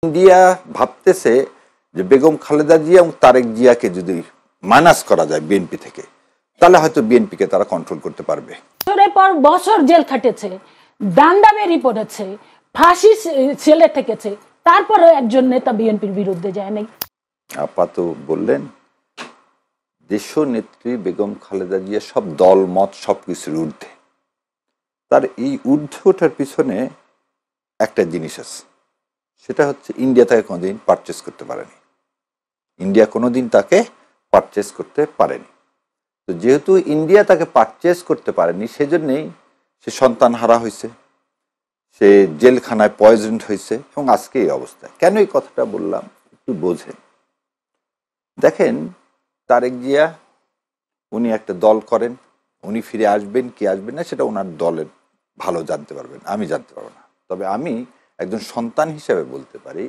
India ভাবতেছে যে বেগম খালেদা জিয়া এবং তারেক জিয়াকে যদি মাইনাস করা যায় বিএনপি থেকে, তাহলে হয়তো বিএনপিকে তারা কন্ট্রোল করতে পারবে। বছরের পর বছর জেল খাটেছে, ডান্ডা বেরি পড়েছে, ফাঁসি ছেলে থেকেছে, তারপরে একজন নেতা বিএনপির বিরুদ্ধে যায় নাই। আপাত বললেন দেশ নেত্রী বেগম খালেদা জিয়া সব দল মত সবকিছুর ঊর্ধ্বে। তার এই ঊর্ধ্বে ওঠার পিছনে একটা জিনিস আছে, সেটা হচ্ছে ইন্ডিয়া তাকে কোনোদিন পারচেস করতে পারেনি। ইন্ডিয়া কোনোদিন তাকে পারচেস করতে পারেনি। তো যেহেতু ইন্ডিয়া তাকে পারচেস করতে পারেনি, সেজন্যেই সে সন্তান হারা হয়েছে, সে জেলখানায় পয়জন্ড হয়েছে এবং আজকে এই অবস্থা। কেন এই কথাটা বললাম একটু বোঝেন। দেখেন, তারেক জিয়া উনি একটা দল করেন, উনি ফিরে আসবেন কি আসবেন না সেটা ওনার দলের ভালো জানতে পারবেন, আমি জানতে পারবো না। তবে আমি একজন সন্তান হিসেবে বলতে পারি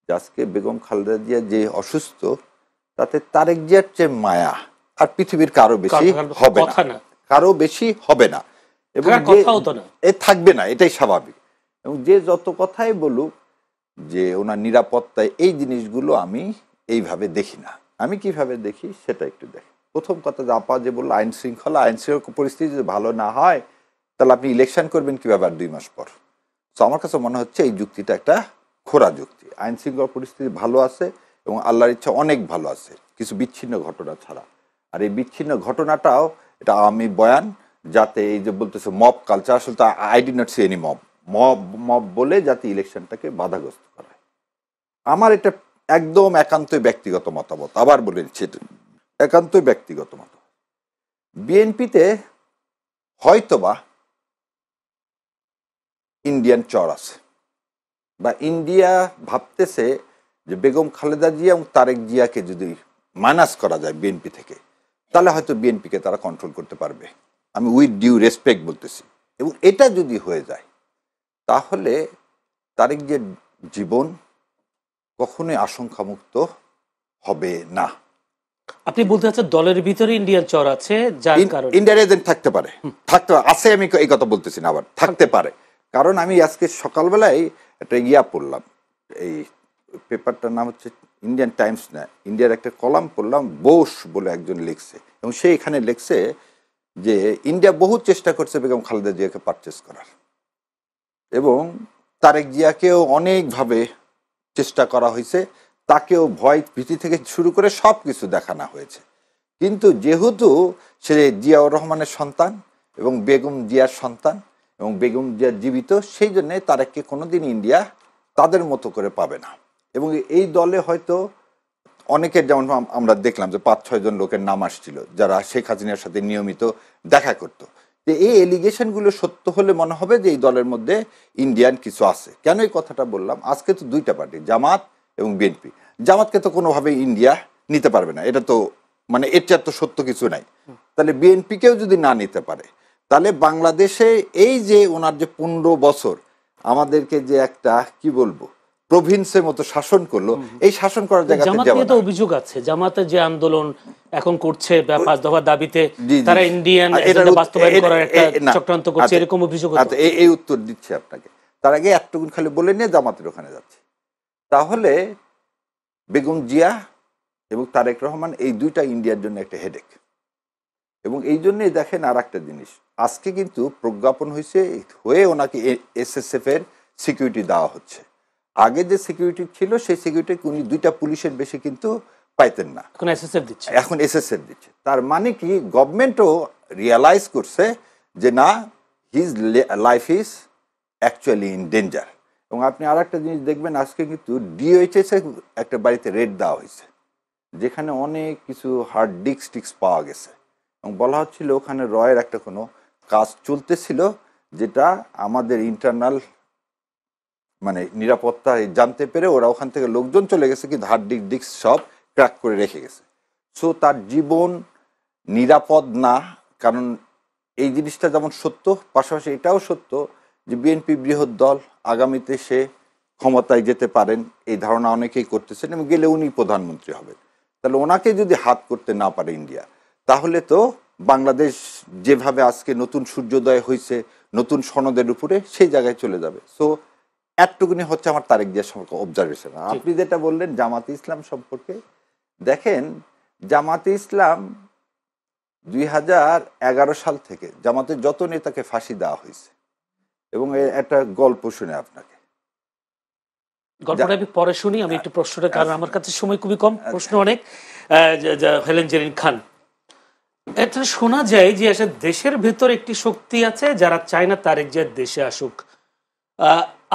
যে আজকে বেগম খালেদা জিয়া যে অসুস্থ, তাতে তারেক জিয়ার চেয়ে মায়া আর পৃথিবীর কারো বেশি হবে না, কারো বেশি হবে না এবং থাকবে না, এটাই স্বাভাবিক। এবং যে যত কথাই বলুক যে ওনার নিরাপত্তায় এই জিনিসগুলো আমি এইভাবে দেখি না। আমি কিভাবে দেখি সেটা একটু দেখি। প্রথম কথা যে আপা যে বললো আইন শৃঙ্খলা পরিস্থিতি যদি ভালো না হয় তাহলে আপনি ইলেকশন করবেন কিভাবে আর 2 মাস পর। তো আমার কাছে মনে হচ্ছে এই যুক্তিটা একটা খোরা যুক্তি। আইন শৃঙ্খলা পরিস্থিতি ভালো আছে এবং আল্লাহর ইচ্ছা অনেক ভালো আছে, কিছু বিচ্ছিন্ন ঘটনা ছাড়া। আর এই বিচ্ছিন্ন ঘটনাটাও এটা আমি বয়ান, যাতে এই যে বলতেছে মব কালচার, আসলে তো I D not C any mob বলে যাতে ইলেকশনটাকে বাধাগ্রস্ত করা। আমার এটা একদম একান্তই ব্যক্তিগত মতামত, আবার বলে দিচ্ছি একান্তই ব্যক্তিগত মতামত। বিএনপিতে হয়তোবা ইন্ডিয়ান চর আছে, বা ইন্ডিয়া ভাবতেছে যে বেগম খালেদা জিয়া এবং তারেক জিয়াকে যদি মাইনাস করা যায় বিএনপি থেকে, তাহলে হয়তো বিএনপিকে তারা কন্ট্রোল করতে পারবে। আমি উইথ ডিউ রেসপেক্ট বলতেছি। এবং এটা যদি হয়ে যায় তাহলে তারেক জিয়ার জীবন কখনোই আশঙ্কামুক্ত হবে না। আপনি বলতে চাচ্ছেন দলের ভিতরে ইন্ডিয়ান চর আছে, যার কারণে ইন্ডিয়ান এজেন্ট থাকতে পারে, আছে, আমি এই কথা বলতেছি না, আবার থাকতে পারে। কারণ আমি আজকে সকালবেলায় একটা পড়লাম, এই পেপারটার নাম হচ্ছে ইন্ডিয়ান টাইমস না, ইন্ডিয়ার একটা কলাম পড়লাম, বোস বলে একজন লিখছে, এবং সে এখানে লিখছে যে ইন্ডিয়া বহু চেষ্টা করছে বেগম খালেদা জিয়াকে পারচেস করার, এবং তারেক জিয়াকেও অনেকভাবে চেষ্টা করা হয়েছে, তাকেও ভয় ভীতি থেকে শুরু করে সব কিছু দেখানো হয়েছে। কিন্তু যেহেতু সে জিয়াউর রহমানের সন্তান এবং বেগম জিয়ার সন্তান এবং বেগম জিয়া জীবিত, সেই জন্যে তারেককে কোনোদিন ইন্ডিয়া তাদের মতো করে পাবে না। এবং এই দলে হয়তো অনেকের, যেমন আমরা দেখলাম যে 5-6 জন লোকের নাম আসছিল যারা শেখ হাসিনার সাথে নিয়মিত দেখা করতো। যে এই এলিগেশনগুলো সত্য হলে মনে হবে যে এই দলের মধ্যে ইন্ডিয়ান কিছু আছে। কেন এই কথাটা বললাম? আজকে তো 2টা পার্টি, জামাত এবং বিএনপি। জামাতকে তো কোনোভাবেই ইন্ডিয়া নিতে পারবে না, এটা তো মানে এটা তো সত্য কিছু নাই। তাহলে বিএনপিকেও যদি না নিতে পারে, তাহলে বাংলাদেশে এই যে ওনার যে 15 বছর আমাদেরকে যে একটা কি বলবো প্রভিন্সের মতো শাসন করলো, এই শাসন করার জায়গাতে জামাতে তো অভিযোগ আছে, জামাতে যে আন্দোলন এখন করছে 5 দফা দাবিতে, তারা ইন্ডিয়ান এজেন্ডা বাস্তবায়ন করার একটা চক্রান্ত করছে, এরকম অভিযোগ আছে। এই উত্তর দিচ্ছে আপনাকে। তার আগে একটুকুন খালি বলে নিয়ে জামাতের ওখানে যাচ্ছে। তাহলে বেগম জিয়া এবং তারেক রহমান এই 2টা ইন্ডিয়ার জন্য একটা হেডেক। এবং এই জন্যই দেখেন আর একটা জিনিস, আজকে কিন্তু প্রজ্ঞাপন হয়ে ওনাকে এসএসএফ এর সিকিউরিটি দেওয়া হচ্ছে। আগে যে সিকিউরিটি ছিল সেই সিকিউরিটি উনি 2টা পুলিশের বেশি কিন্তু পাইতেন না, এখন এসএসএফ দিচ্ছে। তার মানে কি গভর্নমেন্টও রিয়ালাইজ করছে যে না, his life is actually in danger. এবং আপনি আর একটা জিনিস দেখবেন, আজকে কিন্তু ডিওএইচএস একটা বাড়িতে রেড দেওয়া হয়েছে, যেখানে অনেক কিছু হার্ড ডিস্ক পাওয়া গেছে, এবং বলা হচ্ছিল ওখানে রয়ের একটা কোনো কাজ চলতেছিল, যেটা আমাদের ইন্টারনাল মানে নিরাপত্তা জানতে পেরে ওরা ওখান থেকে লোকজন চলে গেছে, কিন্তু হার্ড ডিস্ক সব ক্র্যাক করে রেখে গেছে। সো তার জীবন নিরাপদ না। কারণ এই জিনিসটা যেমন সত্য, পাশাপাশি এটাও সত্য যে বিএনপি বৃহৎ দল, আগামীতে সে ক্ষমতায় যেতে পারেন এই ধারণা অনেকেই করতেছেন, এবং গেলে উনি প্রধানমন্ত্রী হবেন। তাহলে ওনাকে যদি হাত করতে না পারে ইন্ডিয়া, তাহলে তো বাংলাদেশ যেভাবে আজকে নতুন সূর্যোদয় হয়েছে নতুন সনদের উপরে, সেই জায়গায় চলে যাবে। সো এতটুকুনি হচ্ছে আমার তারেক জিয়া সম্পর্কে অবজারভেশন। আপনি যেটা বললেন জামাতে ইসলাম সম্পর্কে, দেখেন জামাতে ইসলাম 2011 সাল থেকে জামাতের যত নেতাকে ফাঁসি দেওয়া হয়েছে, এবং একটা গল্প শুনে আপনাকে, গল্পটা আমি পরে শুনি, আমি একটু প্রশ্নটা, কারণ আমার কাছে সময় খুবই কম, প্রশ্ন অনেক। হেলেন জেরিন খান, এটা শোনা যায় যে দেশের ভেতর একটি শক্তি আছে যারা চায় না তারেক জিয়া দেশে আসুক।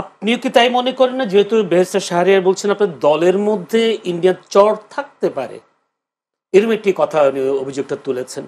আপনিও কি তাই মনে করেন না? যেহেতু বেহেশতা শাহরিয়ার বলছেন আপনার দলের মধ্যে ইন্ডিয়ান চর থাকতে পারে, এরকম একটি কথা অভিযোগটা তুলেছেন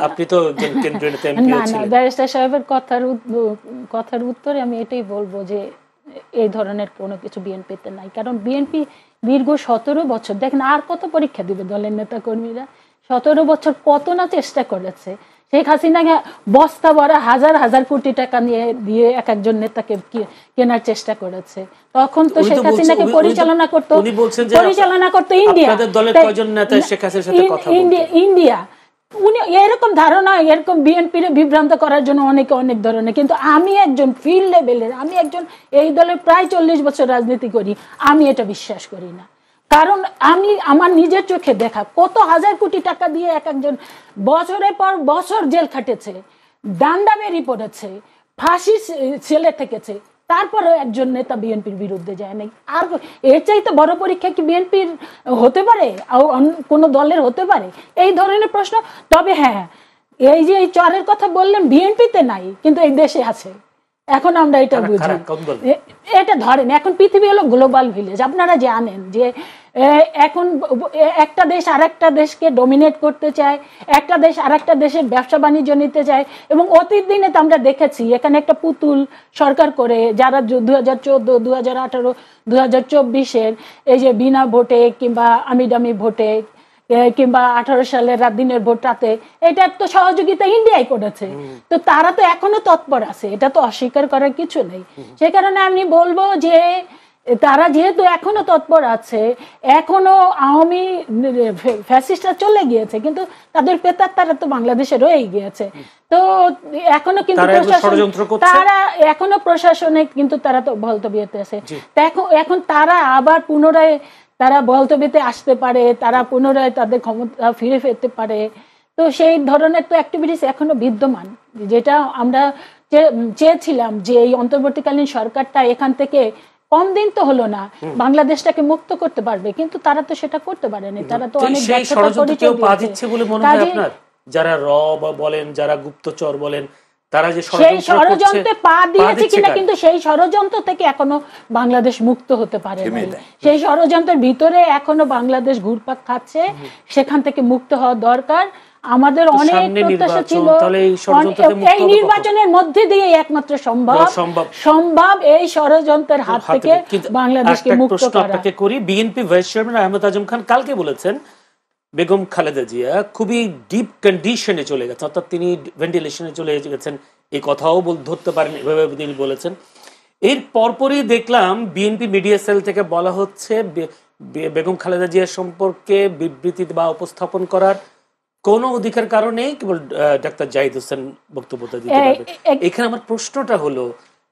আপনি তো কেন্দ্রীয় নেতা এমপি ছিলেন। বেহেশতা সাহেবের কথার উত্তরে আমি এটাই বলবো যে এই ধরনের কোনো কিছু বিএনপিতে নাই। কারণ বিএনপি দীর্ঘ 17 বছর, দেখেন আর কত পরীক্ষা দিবে দলের নেতা কর্মীরা, 17 বছর কত না চেষ্টা করেছে। শেখ হাসিনাকে বস্তা ভরা হাজার হাজার কোটি টাকা দিয়ে এক একজন নেতাকে কেনার চেষ্টা করেছে। তখন তো শেখ হাসিনাকে পরিচালনা করতো ইন্ডিয়া। উনি এরকম ধারণা, এরকম বিএনপির বিভ্রান্ত করার জন্য অনেকে অনেক ধরনের, কিন্তু আমি একজন ফিল্ড লেভেলের, আমি একজন এই দলের প্রায় 40 বছর রাজনীতি করি, আমি এটা বিশ্বাস করি না। কারণ আমি আমার নিজের চোখে দেখা কত হাজার কোটি টাকা দিয়ে এক একজন বছরের পর বছর জেল খাটেছে, ডান্ডা বেরি পড়েছে, ফাঁসি ছেলে থেকেছে, তারপরে একজন নেতা বিএনপির বিরুদ্ধে যায় নাই। আর এর চাইতে বড় পরীক্ষা কি বিএনপির হতে পারে, কোনো দলের হতে পারে? এই ধরনের প্রশ্ন। তবে হ্যাঁ, এই যে এই চরের কথা বললেন, বিএনপিতে নাই কিন্তু এই দেশে আছে। এখন আমরা এটা বুঝি, এটা ধরেন এখন পৃথিবী হলো গ্লোবাল ভিলেজ। আপনারা জানেন যে এখন একটা দেশ আর একটা দেশকে ডমিনেট করতে চায়, একটা দেশ আর একটা দেশের ব্যবসা বাণিজ্য নিতে চায়। এবং অতীত দিনে তো আমরা দেখেছি এখানে একটা পুতুল সরকার করে, যারা 2014, 2018, 2024-এর এই যে বিনা ভোটে কিংবা আমিডামি ভোটে কিংবা 18 সালের রাত দিনের ভোটটাতে, এটা তো সহযোগিতা ইন্ডিয়াই করেছে। তো তারা তো এখনো তৎপর আছে, এটা তো অস্বীকার করার কিছু নেই। সে কারণে আমি বলবো যে তারা যেহেতু এখনো তৎপর আছে, এখনো আওয়ামী ফ্যাসিস্টরা চলে গিয়েছে কিন্তু তাদের পেতার তারা তো বাংলাদেশে রয়ে গিয়েছে। তো এখনো কিন্তু তারা এখনো প্রশাসনে কিন্তু তারা তো বলতবিয়েতে আছে। এখন তারা আবার পুনরায় তারা বলতবিতে আসতে পারে, তারা পুনরায় তাদের ক্ষমতা ফিরে পেতে পারে। তো সেই ধরনের তো অ্যাক্টিভিটিস এখনো বিদ্যমান, যেটা আমরা চেয়েছিলাম যে এই অন্তর্বর্তীকালীন সরকারটা এখান থেকে কম দিন তো হলো না, বাংলাদেশটাকে মুক্ত করতে পারবে, কিন্তু তারা তো সেটা করতে পারেনি। তারা তো অনেক যারা র বলেন, যারা গুপ্তচর বলেন, তারা যে সেই ষড়যন্ত্রে পা দিয়েছে কিনা, কিন্তু সেই ষড়যন্ত্র থেকে এখনো বাংলাদেশ মুক্ত হতে পারে না। সেই ষড়যন্ত্রের ভিতরে এখনো বাংলাদেশ ঘুরপাক খাচ্ছে, সেখান থেকে মুক্ত হওয়া দরকার। আমাদের অনেক প্রত্যাশা ছিল এই নির্বাচনের মধ্যে দিয়ে একমাত্র সম্ভব এই ষড়যন্ত্রের হাত থেকে বাংলাদেশকে মুক্ত করা। BNP vice chairman Ahmed Azam Khan কালকে বলেছেন বেগম খালেদা জিয়া খুবই ডিপ কন্ডিশনে চলে গেছে, অর্থাৎ তিনি ভেন্টিলেশনে চলে গেছেন, এই কথাও ধরতে পারেন, এভাবে তিনি বলেছেন। এর পরপরই দেখলাম বিএনপি মিডিয়া সেল থেকে বলা হচ্ছে বেগম খালেদা জিয়া সম্পর্কে বিবৃতি বা উপস্থাপন করার কোনো অধিকার কারণেই কেবল ডাক্তার জাহিদ হোসেন বক্তব্যটা দিতে পারবে। এখানে আমার প্রশ্নটা হলো,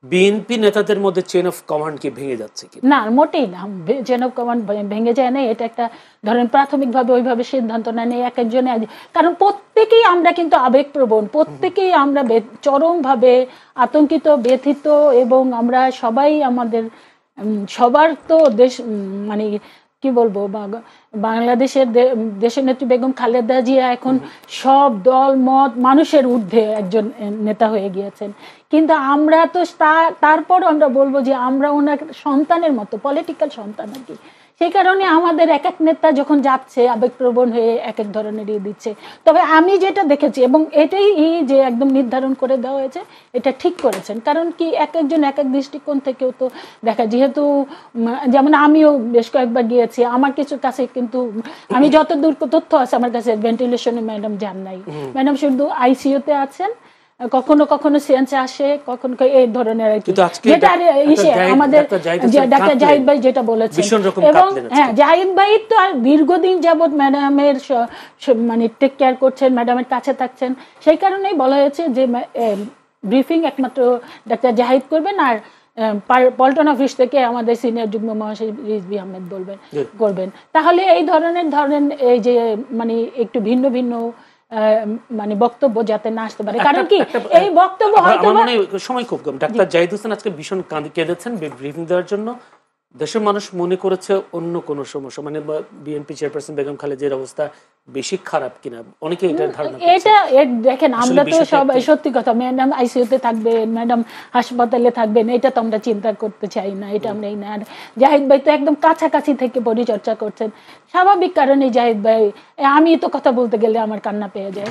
বিএনপি নেতাদের মধ্যে চেইন অফ কমান্ড কি ভেঙে যাচ্ছে কি? না, মোটেই না, চেইন অফ কমান্ড ভেঙে যায় না। এটা একটা ধরেন প্রাথমিকভাবে ওইভাবে সিদ্ধান্ত নেয় এক একজনে, কারণ প্রত্যেকেই আমরা কিন্তু আবেগপ্রবণ, প্রত্যেকেই আমরা চরমভাবে আতঙ্কিত, ব্যথিত, এবং আমরা সবাই আমাদের সবার তো দেশ মানে কি বলবো, বাংলাদেশের দেশনেত্রী বেগম খালেদা জিয়া এখন সব দল মত মানুষের ঊর্ধ্বে একজন নেতা হয়ে গিয়েছেন। কিন্তু আমরা তো তারপর আমরা বলবো যে আমরা ওনার সন্তানের মতো, পলিটিক্যাল সন্তান আর কি। সেই কারণে আমাদের এক এক নেতা যখন যাচ্ছে আবেগপ্রবণ হয়ে এক এক ধরনের দিচ্ছে। তবে আমি যেটা দেখেছি, এবং এটাই যে একদম নির্ধারণ করে দেওয়া হয়েছে, এটা ঠিক করেছেন। কারণ কি এক একজন এক এক দৃষ্টিকোণ থেকেও তো দেখা, যেহেতু যেমন আমিও বেশ কয়েকবার গিয়েছি, আমার কিছু কাছে কিন্তু আমি যতদূর তথ্য আছে আমার কাছে ভেন্টিলেশনে ম্যাডাম যান নাই, ম্যাডাম শুধু আইসিইউতে আছেন, কখনো কখনো সেন্স আসে, কখনো এই ধরনের আর কি, যেটা আমাদের ডাক্তার জাহিদ ভাই যেটা বলেছেন। এবং হ্যাঁ, জাহিদ ভাই তো আর দীর্ঘদিন যাবৎ ম্যাডামের মানে টেক কেয়ার করছেন, ম্যাডামের কাছে থাকছেন, সেই কারণেই বলা হয়েছে যে ব্রিফিং একমাত্র ডাক্তার জাহিদ করবেন, আর পল্টন অফিস থেকে আমাদের সিনিয়র যুগ্ম মহাসচিব রিজভী আহমেদ করবেন, তাহলে এই ধরেন এই যে মানে একটু ভিন্ন ভিন্ন মানে বক্তব্য যাতে না আসতে পারে। কারণ কি এই বক্তব্য হয়তো সময় খুব কম। ডাক্তার জাহিদ হোসেন আজকে ভীষণ কেঁদেছেন ব্রিফিং দেওয়ার জন্য। দেশের মানুষ মনে করেছে অন্য কোনো সমস্যা, মানে বিএনপি চেয়ারপারসন বেগম খালেদার অবস্থা বেশি খারাপ কিনা, অনেকে এটার ধারণা। এটা দেখেন, আমরা তো সব সত্যি কথা, ম্যাডাম আইসিইউতে থাকবেন, ম্যাডাম হাসপাতালে থাকবেন, এটা তো আমরা চিন্তা করতে চাই না, এটা আমরা এই না। আর জাহিদ ভাই তো একদম কাছাকাছি থেকে পরিচর্যা করছেন, স্বাভাবিক কারণে জাহিদ ভাই, আমি তো কথা বলতে গেলে আমার কান্না পেয়ে যায়।